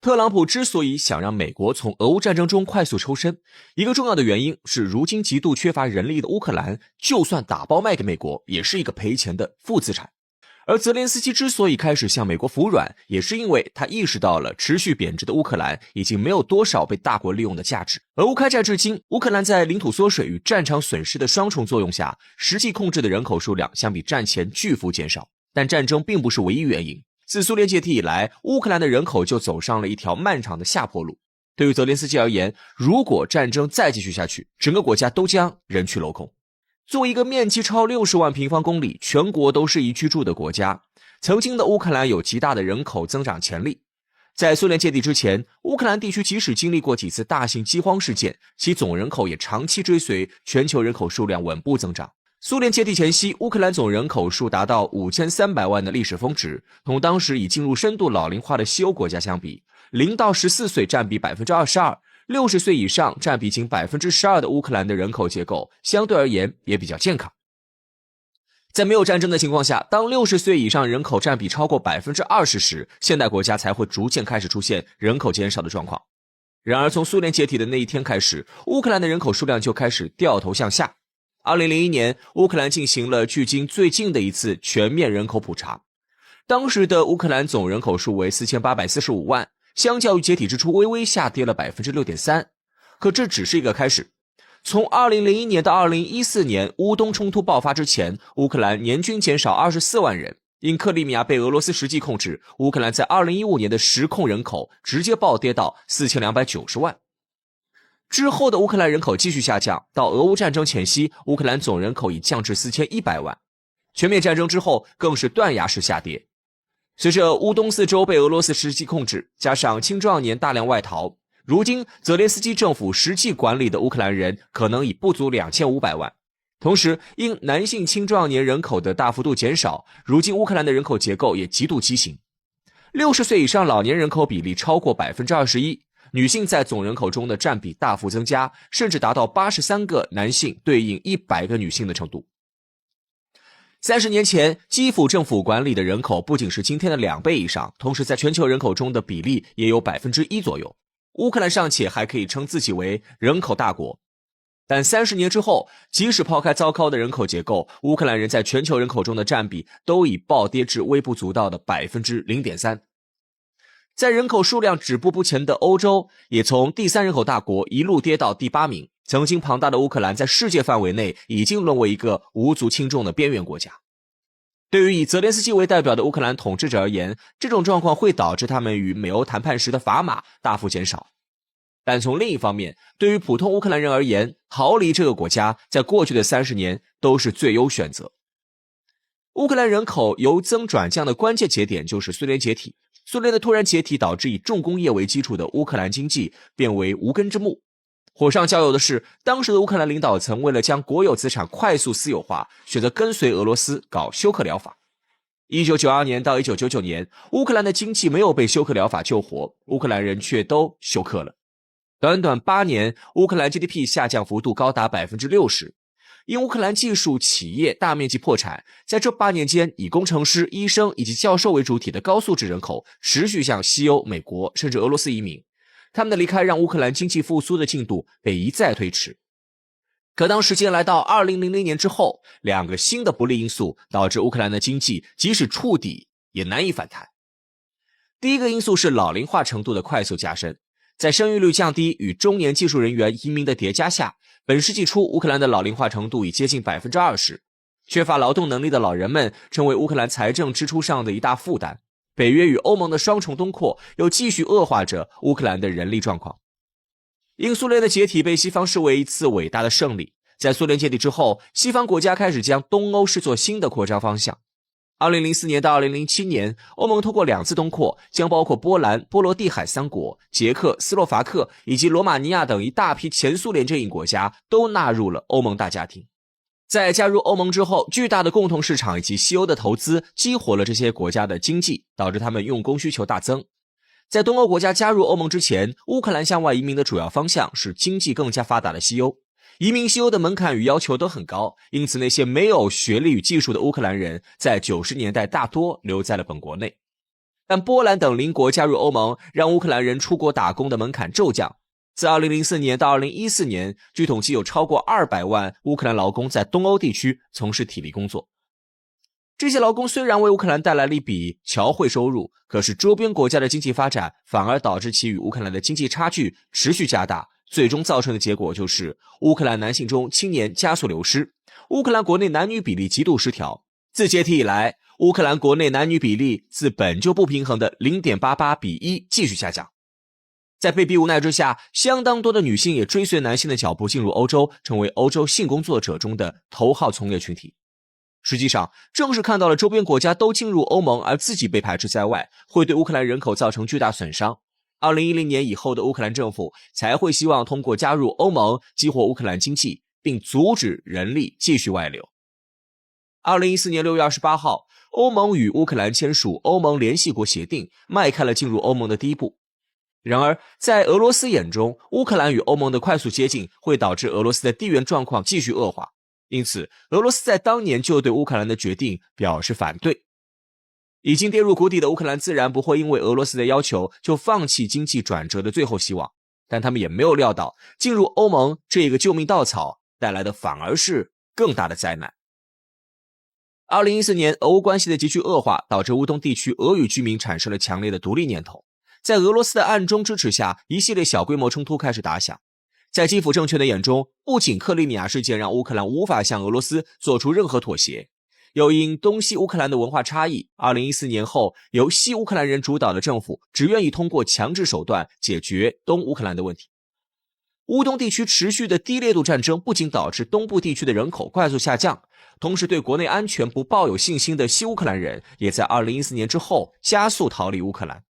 特朗普之所以想让美国从俄乌战争中快速抽身，一个重要的原因是如今极度缺乏人力的乌克兰，就算打包卖给美国，也是一个赔钱的负资产。而泽连斯基之所以开始向美国服软，也是因为他意识到了持续贬值的乌克兰已经没有多少被大国利用的价值。俄乌开战至今，乌克兰在领土缩水与战场损失的双重作用下，实际控制的人口数量相比战前巨幅减少。但战争并不是唯一原因，自苏联解体以来，乌克兰的人口就走上了一条漫长的下坡路。对于泽连斯基而言，如果战争再继续下去，整个国家都将人去楼空。作为一个面积超60万平方公里、全国都适宜居住的国家，曾经的乌克兰有极大的人口增长潜力。在苏联解体之前，乌克兰地区即使经历过几次大型饥荒事件，其总人口也长期追随全球人口数量稳步增长。苏联解体前夕，乌克兰总人口数达到5300万的历史峰值，同当时已进入深度老龄化的西欧国家相比，0到14岁占比 22%，60岁以上占比仅 12% 的乌克兰的人口结构相对而言也比较健康。在没有战争的情况下，当60岁以上人口占比超过 20% 时，现代国家才会逐渐开始出现人口减少的状况。然而从苏联解体的那一天开始，乌克兰的人口数量就开始掉头向下。2001年，乌克兰进行了距今最近的一次全面人口普查，当时的乌克兰总人口数为4845万，相较于解体之初微微下跌了 6.3%。 可这只是一个开始。从2001年到2014年乌东冲突爆发之前，乌克兰年均减少24万人。因克里米亚被俄罗斯实际控制，乌克兰在2015年的实控人口直接暴跌到4290万。之后的乌克兰人口继续下降，到俄乌战争前夕，乌克兰总人口已降至4100万。全面战争之后更是断崖式下跌。随着乌东四州被俄罗斯实际控制，加上青壮年大量外逃，如今泽连斯基政府实际管理的乌克兰人可能已不足2500万。同时因男性青壮年人口的大幅度减少，如今乌克兰的人口结构也极度畸形。60岁以上老年人口比例超过 21%，女性在总人口中的占比大幅增加，甚至达到83个男性对应100个女性的程度。30年前，基辅政府管理的人口不仅是今天的2倍以上，同时在全球人口中的比例也有 1% 左右。乌克兰尚且还可以称自己为人口大国，但30年之后，即使抛开糟糕的人口结构，乌克兰人在全球人口中的占比都已暴跌至微不足道的 0.3%。在人口数量止步不前的欧洲，也从第3人口大国一路跌到第8名。曾经庞大的乌克兰在世界范围内已经沦为一个无足轻重的边缘国家。对于以泽连斯基为代表的乌克兰统治者而言，这种状况会导致他们与美欧谈判时的砝码大幅减少。但从另一方面，对于普通乌克兰人而言，逃离这个国家在过去的30年都是最优选择。乌克兰人口由增转降的关键节点就是苏联解体。苏联的突然解体导致以重工业为基础的乌克兰经济变为无根之木。火上浇油的是，当时的乌克兰领导层为了将国有资产快速私有化，选择跟随俄罗斯搞休克疗法。1992年到1999年，乌克兰的经济没有被休克疗法救活，乌克兰人却都休克了。短短8年，乌克兰 GDP 下降幅度高达 60%。因乌克兰技术企业大面积破产，在这8年间，以工程师、医生以及教授为主体的高素质人口持续向西欧、美国甚至俄罗斯移民。他们的离开让乌克兰经济复苏的进度被一再推迟。可当时间来到2000年之后，2个新的不利因素导致乌克兰的经济即使触底也难以反弹。第一个因素是老龄化程度的快速加深。在生育率降低与中年技术人员移民的叠加下，本世纪初乌克兰的老龄化程度已接近 20%。 缺乏劳动能力的老人们成为乌克兰财政支出上的一大负担。北约与欧盟的双重东扩又继续恶化着乌克兰的人力状况。因苏联的解体被西方视为一次伟大的胜利，在苏联解体之后，西方国家开始将东欧视作新的扩张方向。2004年到2007年，欧盟通过2次东扩，将包括波兰、波罗的海3国、捷克、斯洛伐克以及罗马尼亚等一大批前苏联阵营国家都纳入了欧盟大家庭。在加入欧盟之后，巨大的共同市场以及西欧的投资激活了这些国家的经济，导致他们用工需求大增。在东欧国家加入欧盟之前，乌克兰向外移民的主要方向是经济更加发达的西欧。移民西欧的门槛与要求都很高，因此那些没有学历与技术的乌克兰人在90年代大多留在了本国内。但波兰等邻国加入欧盟，让乌克兰人出国打工的门槛骤降。自2004年到2014年，据统计有超过200万乌克兰劳工在东欧地区从事体力工作。这些劳工虽然为乌克兰带来了一笔侨汇收入，可是周边国家的经济发展反而导致其与乌克兰的经济差距持续加大，最终造成的结果就是乌克兰男性中青年加速流失，乌克兰国内男女比例极度失调。自解体以来，乌克兰国内男女比例自本就不平衡的 0.88:1 继续下降。在被逼无奈之下，相当多的女性也追随男性的脚步进入欧洲，成为欧洲性工作者中的头号从业群体。实际上，正是看到了周边国家都进入欧盟而自己被排斥在外，会对乌克兰人口造成巨大损伤。2010年以后的乌克兰政府才会希望通过加入欧盟激活乌克兰经济，并阻止人力继续外流。2014年6月28号，欧盟与乌克兰签署欧盟联系国协定，迈开了进入欧盟的第一步。然而，在俄罗斯眼中，乌克兰与欧盟的快速接近会导致俄罗斯的地缘状况继续恶化。因此，俄罗斯在当年就对乌克兰的决定表示反对。已经跌入谷底的乌克兰自然不会因为俄罗斯的要求就放弃经济转折的最后希望，但他们也没有料到进入欧盟这个救命稻草带来的反而是更大的灾难。2014年，俄乌关系的急剧恶化导致乌东地区俄语居民产生了强烈的独立念头。在俄罗斯的暗中支持下，一系列小规模冲突开始打响。在基辅政权的眼中，不仅克里米亚事件让乌克兰无法向俄罗斯做出任何妥协，又因东西乌克兰的文化差异，2014年后由西乌克兰人主导的政府只愿意通过强制手段解决东乌克兰的问题。乌东地区持续的低烈度战争不仅导致东部地区的人口快速下降，同时对国内安全不抱有信心的西乌克兰人也在2014年之后加速逃离乌克兰。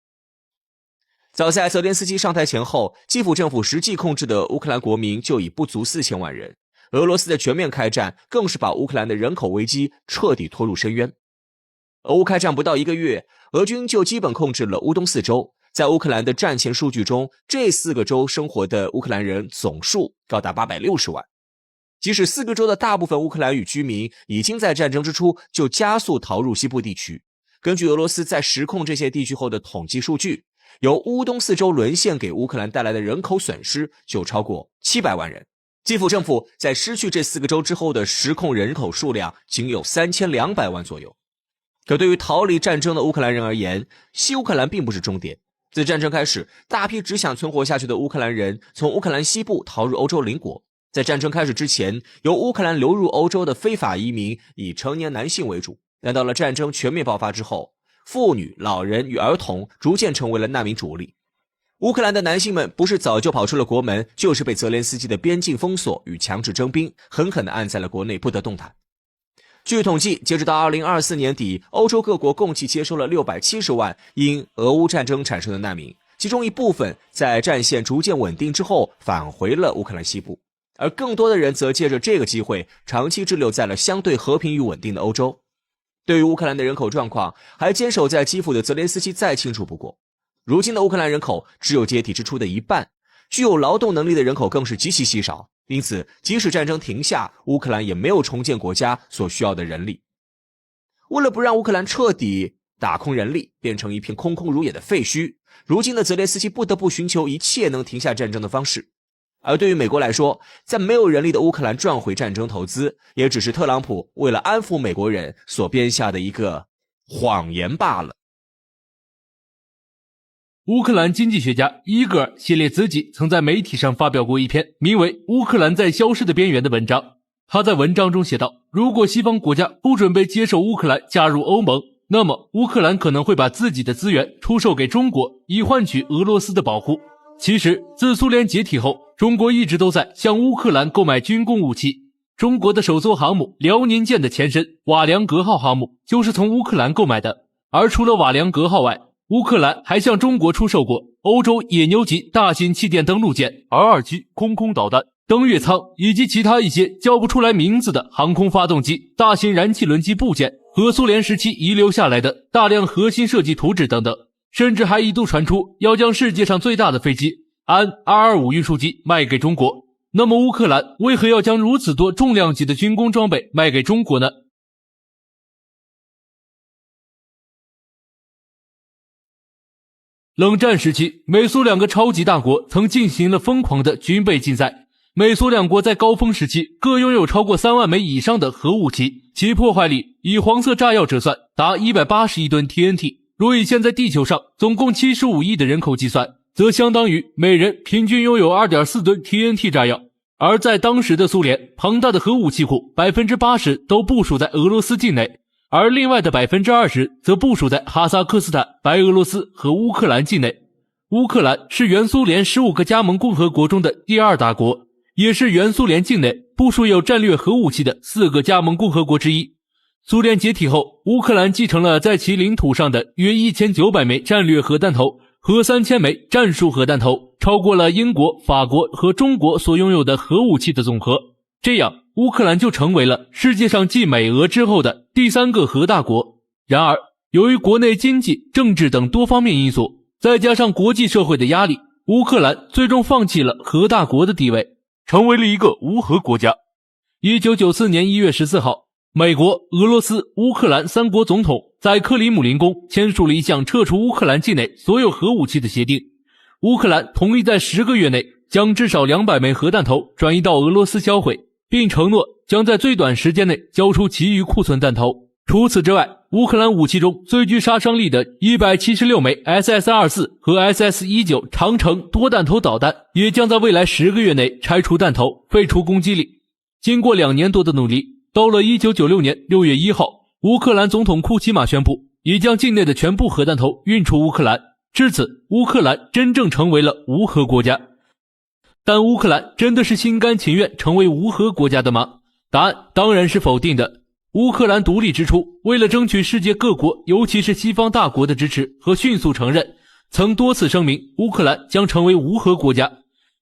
早在泽连斯基上台前后，基辅政府实际控制的乌克兰国民就已不足4000万人，俄罗斯的全面开战更是把乌克兰的人口危机彻底拖入深渊。俄乌开战不到1个月，俄军就基本控制了乌东4州，在乌克兰的战前数据中，这4个州生活的乌克兰人总数高达860万。即使4个州的大部分乌克兰语居民已经在战争之初就加速逃入西部地区，根据俄罗斯在实控这些地区后的统计数据，由乌东4州沦陷给乌克兰带来的人口损失就超过700万人。基辅政府在失去这4个州之后的实控人口数量仅有3200万左右。可对于逃离战争的乌克兰人而言，西乌克兰并不是终点。自战争开始，大批只想存活下去的乌克兰人从乌克兰西部逃入欧洲邻国。在战争开始之前，由乌克兰流入欧洲的非法移民以成年男性为主，但到了战争全面爆发之后，妇女、老人与儿童逐渐成为了难民主力。乌克兰的男性们不是早就跑出了国门，就是被泽连斯基的边境封锁与强制征兵狠狠地按在了国内，不得动弹。据统计，截止到2024年底，欧洲各国共计接收了670万因俄乌战争产生的难民，其中一部分在战线逐渐稳定之后返回了乌克兰西部，而更多的人则借着这个机会长期滞留在了相对和平与稳定的欧洲。对于乌克兰的人口状况，还坚守在基辅的泽连斯基再清楚不过。如今的乌克兰人口只有解体之初的一半，具有劳动能力的人口更是极其稀少，因此即使战争停下，乌克兰也没有重建国家所需要的人力。为了不让乌克兰彻底打空人力，变成一片空空如也的废墟，如今的泽连斯基不得不寻求一切能停下战争的方式。而对于美国来说，在没有人力的乌克兰赚回战争投资，也只是特朗普为了安抚美国人所编下的一个谎言罢了。乌克兰经济学家伊戈尔谢列兹基曾在媒体上发表过一篇名为《乌克兰在消失的边缘》的文章。他在文章中写道，如果西方国家不准备接受乌克兰加入欧盟，那么乌克兰可能会把自己的资源出售给中国，以换取俄罗斯的保护。其实，自苏联解体后，中国一直都在向乌克兰购买军工武器。中国的首艘航母辽宁舰的前身瓦良格号航母就是从乌克兰购买的。而除了瓦良格号外，乌克兰还向中国出售过欧洲野牛级大型气垫登陆舰、R2级空导弹、登月舱以及其他一些叫不出来名字的航空发动机、大型燃气轮机部件和苏联时期遗留下来的大量核心设计图纸等等。甚至还一度传出要将世界上最大的飞机安 225 运输机卖给中国。那么乌克兰为何要将如此多重量级的军工装备卖给中国呢？冷战时期，美苏两个超级大国曾进行了疯狂的军备竞赛。美苏两国在高峰时期各拥有超过3万枚以上的核武器，其破坏力以黄色炸药折算达180亿吨 TNT。若以现在地球上总共75亿的人口计算，则相当于每人平均拥有 2.4 吨 TNT 炸药。而在当时的苏联，庞大的核武器库 80% 都部署在俄罗斯境内，而另外的 20% 则部署在哈萨克斯坦、白俄罗斯和乌克兰境内。乌克兰是原苏联15个加盟共和国中的第2大国，也是原苏联境内部署有战略核武器的4个加盟共和国之一。苏联解体后，乌克兰继承了在其领土上的约1900枚战略核弹头和3000枚战术核弹头，超过了英国、法国和中国所拥有的核武器的总和。这样，乌克兰就成为了世界上继美俄之后的第3个核大国。然而，由于国内经济、政治等多方面因素，再加上国际社会的压力，乌克兰最终放弃了核大国的地位，成为了一个无核国家。1994年1月14号，美国、俄罗斯、乌克兰3国总统在克里姆林宫签署了一项撤除乌克兰境内所有核武器的协定。乌克兰同意在10个月内将至少200枚核弹头转移到俄罗斯销毁，并承诺将在最短时间内交出其余库存弹头。除此之外，乌克兰武器中最具杀伤力的176枚 SS-24 和 SS-19 长程多弹头导弹也将在未来10个月内拆除弹头，废除攻击力。经过2年多的努力，到了1996年6月1号，乌克兰总统库奇马宣布已将境内的全部核弹头运出乌克兰，至此乌克兰真正成为了无核国家。但乌克兰真的是心甘情愿成为无核国家的吗？答案当然是否定的。乌克兰独立之初，为了争取世界各国尤其是西方大国的支持和迅速承认，曾多次声明乌克兰将成为无核国家。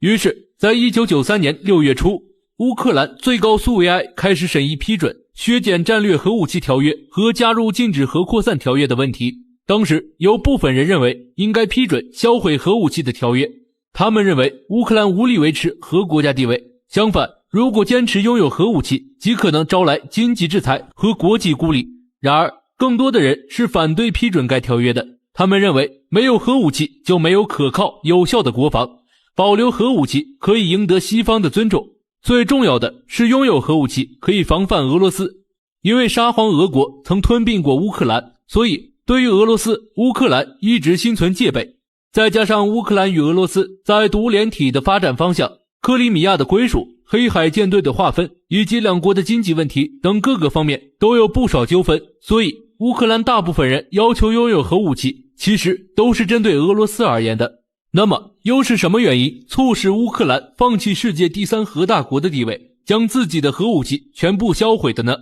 于是在1993年6月初，乌克兰最高苏维埃开始审议批准削减战略核武器条约和加入禁止核扩散条约的问题。当时有部分人认为应该批准销毁核武器的条约，他们认为乌克兰无力维持核国家地位，相反，如果坚持拥有核武器，极可能招来经济制裁和国际孤立。然而，更多的人是反对批准该条约的，他们认为没有核武器就没有可靠有效的国防，保留核武器可以赢得西方的尊重，最重要的是拥有核武器可以防范俄罗斯。因为沙皇俄国曾吞并过乌克兰，所以对于俄罗斯，乌克兰一直心存戒备。再加上乌克兰与俄罗斯在独联体的发展方向、克里米亚的归属、黑海舰队的划分以及两国的经济问题等各个方面都有不少纠纷，所以乌克兰大部分人要求拥有核武器，其实都是针对俄罗斯而言的。那么又是什么原因促使乌克兰放弃世界第3核大国的地位，将自己的核武器全部销毁的呢？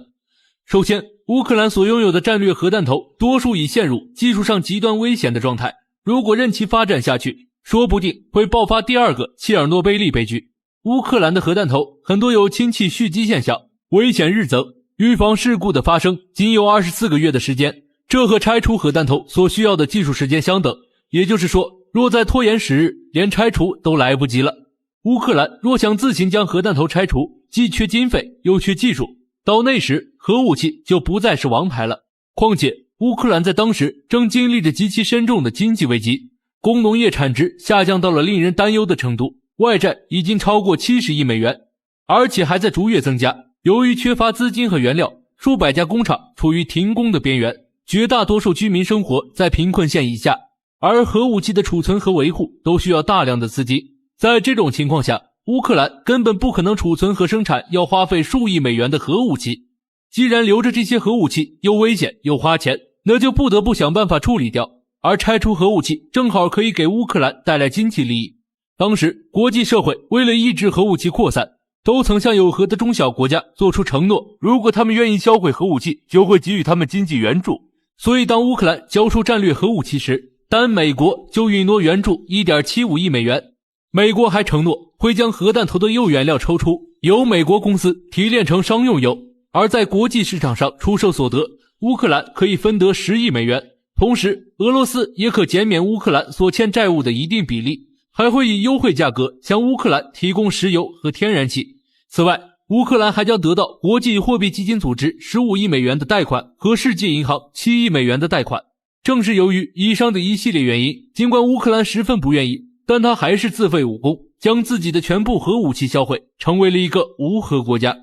首先，乌克兰所拥有的战略核弹头多数已陷入技术上极端危险的状态，如果任其发展下去，说不定会爆发第2个切尔诺贝利悲剧。乌克兰的核弹头很多有氢气蓄积现象，危险日增，预防事故的发生仅有24个月的时间，这和拆除核弹头所需要的技术时间相等，也就是说，若再拖延10日，连拆除都来不及了。乌克兰若想自行将核弹头拆除，既缺经费又缺技术，到那时核武器就不再是王牌了。况且乌克兰在当时正经历着极其深重的经济危机，工农业产值下降到了令人担忧的程度，外债已经超过70亿美元，而且还在逐月增加。由于缺乏资金和原料，数百家工厂处于停工的边缘，绝大多数居民生活在贫困线以下，而核武器的储存和维护都需要大量的资金。在这种情况下，乌克兰根本不可能储存和生产要花费数亿美元的核武器。既然留着这些核武器又危险又花钱，那就不得不想办法处理掉，而拆除核武器正好可以给乌克兰带来经济利益。当时国际社会为了抑制核武器扩散，都曾向有核的中小国家做出承诺，如果他们愿意销毁核武器，就会给予他们经济援助。所以当乌克兰交出战略核武器时，单美国就允诺援助 1.75 亿美元。美国还承诺会将核弹头的铀原料抽出，由美国公司提炼成商用铀，而在国际市场上出售所得，乌克兰可以分得10亿美元。同时，俄罗斯也可减免乌克兰所欠债务的一定比例，还会以优惠价格向乌克兰提供石油和天然气。此外，乌克兰还将得到国际货币基金组织15亿美元的贷款和世界银行7亿美元的贷款。正是由于以上的一系列原因，尽管乌克兰十分不愿意，但他还是自废武功，将自己的全部核武器销毁，成为了一个无核国家。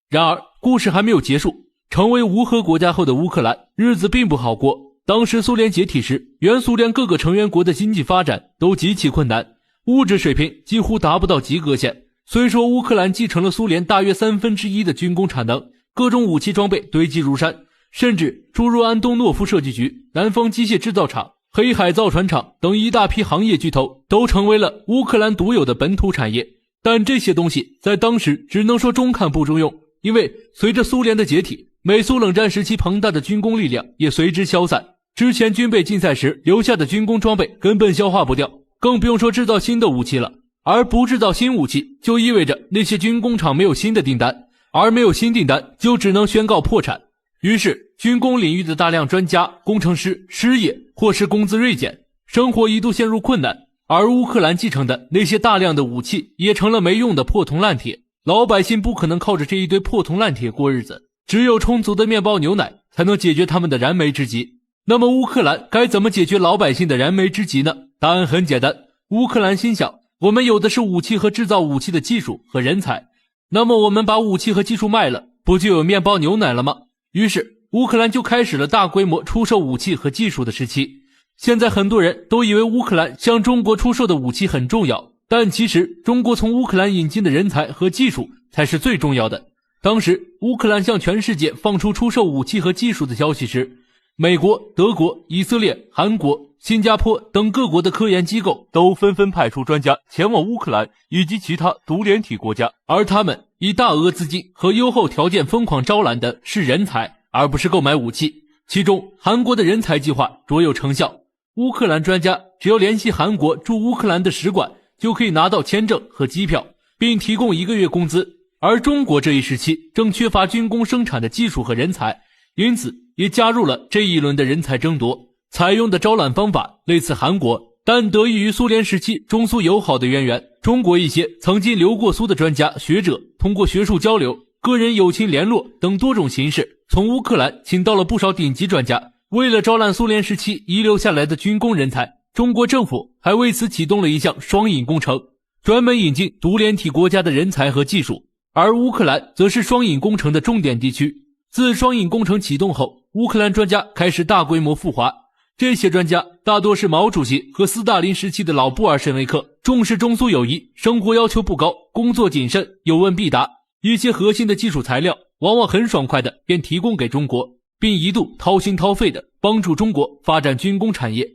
然而故事还没有结束，成为无核国家后的乌克兰日子并不好过。当时苏联解体时，原苏联各个成员国的经济发展都极其困难，物质水平几乎达不到及格线。虽说乌克兰继承了苏联大约1/3的军工产能，各种武器装备堆积如山，甚至诸如安东诺夫设计局、南方机械制造厂、黑海造船厂等一大批行业巨头都成为了乌克兰独有的本土产业。但这些东西在当时只能说中看不中用，因为随着苏联的解体，美苏冷战时期庞大的军工力量也随之消散，之前军备竞赛时留下的军工装备根本消化不掉，更不用说制造新的武器了。而不制造新武器就意味着那些军工厂没有新的订单，而没有新订单就只能宣告破产。于是军工领域的大量专家、工程师失业或是工资锐减，生活一度陷入困难。而乌克兰继承的那些大量的武器也成了没用的破铜烂铁，老百姓不可能靠着这一堆破铜烂铁过日子，只有充足的面包牛奶才能解决他们的燃眉之急。那么乌克兰该怎么解决老百姓的燃眉之急呢？答案很简单，乌克兰心想，我们有的是武器和制造武器的技术和人才，那么我们把武器和技术卖了，不就有面包牛奶了吗？于是乌克兰就开始了大规模出售武器和技术的时期。现在很多人都以为乌克兰向中国出售的武器很重要，但其实中国从乌克兰引进的人才和技术才是最重要的。当时乌克兰向全世界放出出售武器和技术的消息时，美国、德国、以色列、韩国、新加坡等各国的科研机构都纷纷派出专家前往乌克兰以及其他独联体国家，而他们以大额资金和优厚条件疯狂招揽的是人才，而不是购买武器。其中韩国的人才计划卓有成效，乌克兰专家只要联系韩国驻乌克兰的使馆，就可以拿到签证和机票，并提供1个月工资。而中国这一时期正缺乏军工生产的技术和人才，因此也加入了这一轮的人才争夺，采用的招揽方法类似韩国，但得益于苏联时期中苏友好的渊源，中国一些曾经留过苏的专家学者通过学术交流、个人友情联络等多种形式，从乌克兰请到了不少顶级专家。为了招揽苏联时期遗留下来的军工人才，中国政府还为此启动了一项双引工程，专门引进独联体国家的人才和技术，而乌克兰则是双引工程的重点地区。自双引工程启动后，乌克兰专家开始大规模赴华，这些专家大多是毛主席和斯大林时期的老布尔什维克，重视中苏友谊，生活要求不高，工作谨慎，有问必答，一些核心的技术材料往往很爽快的便提供给中国，并一度掏心掏肺的帮助中国发展军工产业。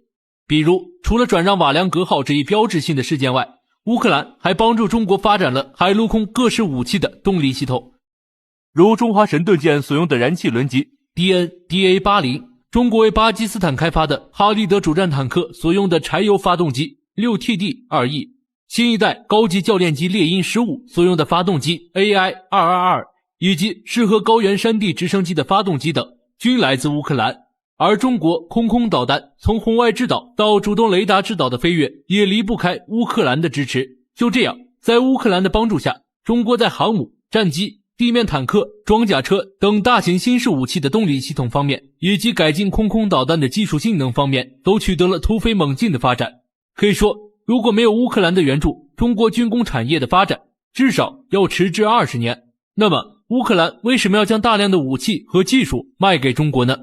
比如除了转让瓦良格号这一标志性的事件外，乌克兰还帮助中国发展了海陆空各式武器的动力系统，如中华神盾舰所用的燃气轮机 DA-80， 中国为巴基斯坦开发的哈利德主战坦克所用的柴油发动机 6TD-2E， 新一代高级教练机猎鹰15所用的发动机 AI-222， 以及适合高原山地直升机的发动机等，均来自乌克兰。而中国空导弹从红外制导到主动雷达制导的飞跃，也离不开乌克兰的支持。就这样，在乌克兰的帮助下，中国在航母、战机、地面坦克、装甲车等大型新式武器的动力系统方面，以及改进空导弹的技术性能方面，都取得了突飞猛进的发展。可以说，如果没有乌克兰的援助，中国军工产业的发展至少要迟至20年。那么乌克兰为什么要将大量的武器和技术卖给中国呢？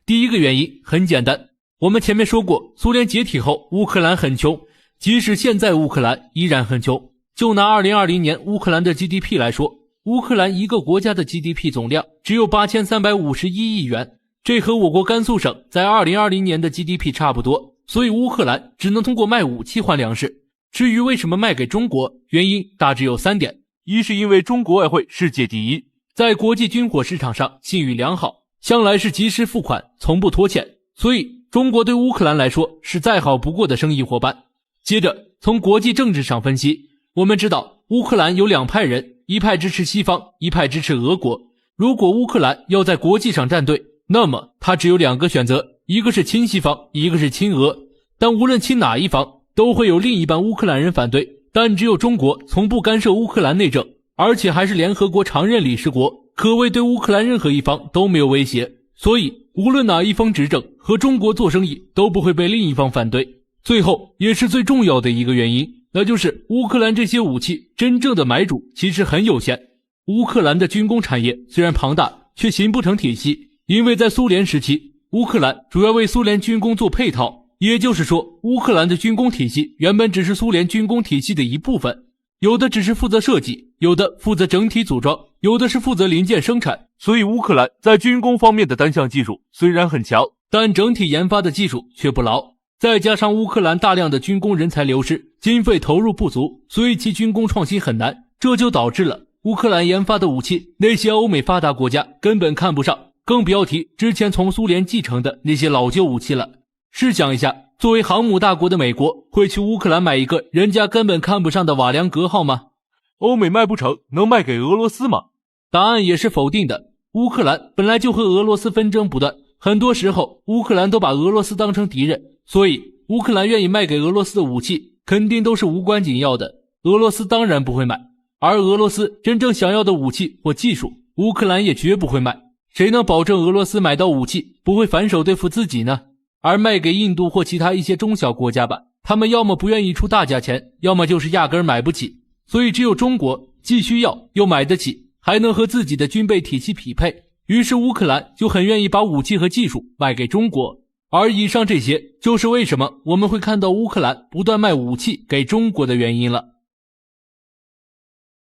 第一个原因很简单，我们前面说过，苏联解体后乌克兰很穷，即使现在乌克兰依然很穷。就拿2020年乌克兰的 GDP 来说，乌克兰一个国家的 GDP 总量只有8351亿元，这和我国甘肃省在2020年的 GDP 差不多，所以乌克兰只能通过卖武器换粮食。至于为什么卖给中国，原因大致有3点。一是因为中国外汇世界第一，在国际军火市场上信誉良好，向来是及时付款，从不拖欠，所以中国对乌克兰来说是再好不过的生意伙伴。接着从国际政治上分析，我们知道乌克兰有2派人，一派支持西方，一派支持俄国。如果乌克兰要在国际上站队，那么他只有2个选择，一个是亲西方，一个是亲俄。但无论亲哪一方，都会有另一半乌克兰人反对，但只有中国从不干涉乌克兰内政，而且还是联合国常任理事国，可谓对乌克兰任何一方都没有威胁。所以无论哪一方执政，和中国做生意都不会被另一方反对。最后也是最重要的一个原因，那就是乌克兰这些武器真正的买主其实很有限。乌克兰的军工产业虽然庞大，却形不成体系，因为在苏联时期，乌克兰主要为苏联军工做配套，也就是说，乌克兰的军工体系原本只是苏联军工体系的一部分，有的只是负责设计，有的负责整体组装，有的是负责零件生产。所以乌克兰在军工方面的单项技术虽然很强，但整体研发的技术却不牢，再加上乌克兰大量的军工人才流失，经费投入不足，所以其军工创新很难，这就导致了乌克兰研发的武器那些欧美发达国家根本看不上，更不要提之前从苏联继承的那些老旧武器了。试想一下，作为航母大国的美国会去乌克兰买一个人家根本看不上的瓦良格号吗？欧美卖不成，能卖给俄罗斯吗？答案也是否定的。乌克兰本来就和俄罗斯纷争不断，很多时候乌克兰都把俄罗斯当成敌人，所以乌克兰愿意卖给俄罗斯的武器肯定都是无关紧要的，俄罗斯当然不会买。而俄罗斯真正想要的武器或技术，乌克兰也绝不会卖。谁能保证俄罗斯买到武器不会反手对付自己呢？而卖给印度或其他一些中小国家吧，他们要么不愿意出大价钱，要么就是压根买不起。所以只有中国既需要又买得起，还能和自己的军备体系匹配，于是乌克兰就很愿意把武器和技术卖给中国。而以上这些就是为什么我们会看到乌克兰不断卖武器给中国的原因了。